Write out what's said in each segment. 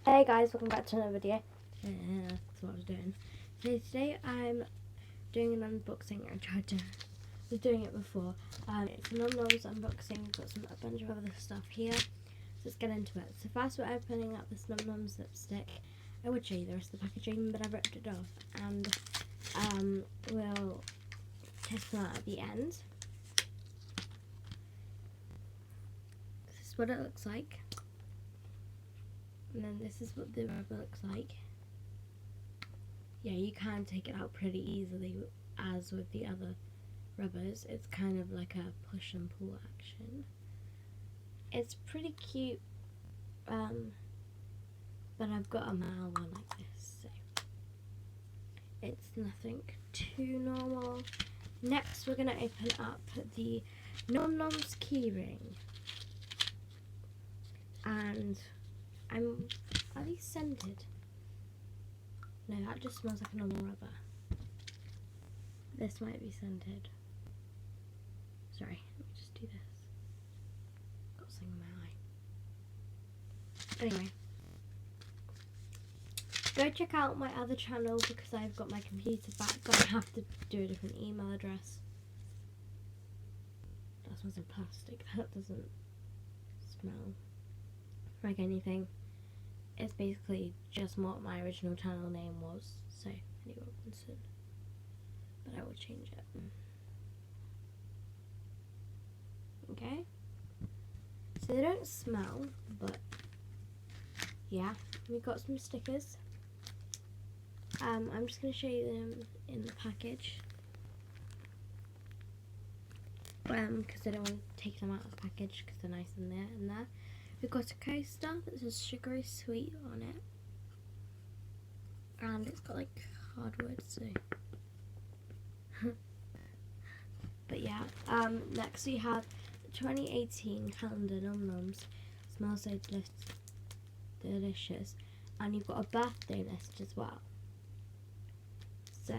Hey guys, welcome back to another video. That's what I was doing. So today I'm doing an unboxing. I was doing it before. It's a noms unboxing. Got a bunch of other stuff here. So let's get into it. So first we're opening up this noms lipstick. I would show you the rest of the packaging, but I ripped it off, and we'll test them out at the end. This is what it looks like. And then this is what the rubber looks like. Yeah, you can take it out pretty easily, as with the other rubbers. It's kind of like a push and pull action. It's pretty cute, but I've got a Mal one like this, so it's nothing too normal. Next, we're going to open up the noms keyring. And are these scented? No, that just smells like a normal rubber. This might be scented. Sorry, let me just do this. Got something in my eye. Anyway, go check out my other channel because I've got my computer back, but I have to do a different email address. That smells like plastic. That doesn't smell like anything. It's basically just what my original channel name was, so Penny Robinson, but I will change it. Okay, so they don't smell, but yeah, we've got some stickers. I'm just going to show you them in the package, because I don't want to take them out of the package because they're nice in there. We've got a coaster that says sugary sweet on it, and it's got like hardwood, so but yeah, next we have the 2018 calendar noms. Smells so delicious, and you've got a birthday list as well. So,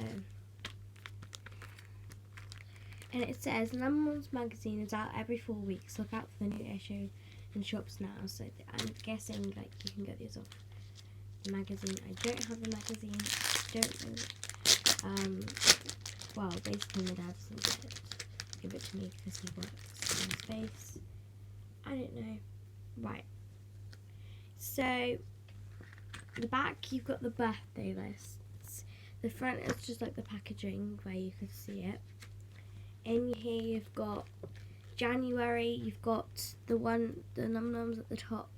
and it says Noms magazine is out every 4 weeks. Look out for the new issue in shops now. So I'm guessing like you can get these off the magazine. I don't have the magazine. Don't know. Well, basically my dad doesn't give it to me because he works in space. I don't know. Right. So the back, you've got the birthday lists. The front is just like the packaging where you can see it. In here you've got January, you've got the noms at the top,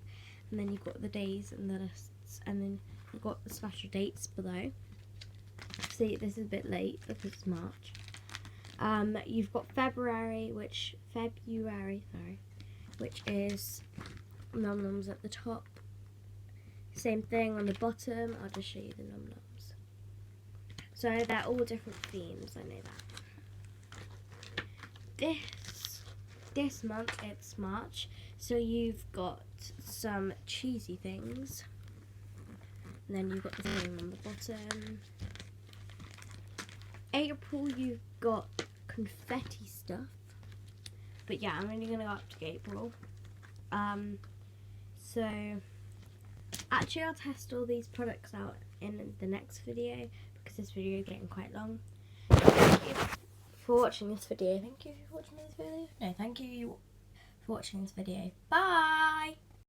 and then you've got the days and the lists, and then you've got the special dates below. See, this is a bit late because it's March. You've got February, which is noms at the top. Same thing on the bottom. I'll just show you the noms. So they're all different themes, I know that. This month it's March, so you've got some cheesy things, and then you've got the same on the bottom. April, you've got confetti stuff, but yeah, I'm only going to go up to April. So actually I'll test all these products out in the next video, because this video is getting quite long. Thank you for watching this video. Thank you for watching this video. No, thank you for watching this video. Bye!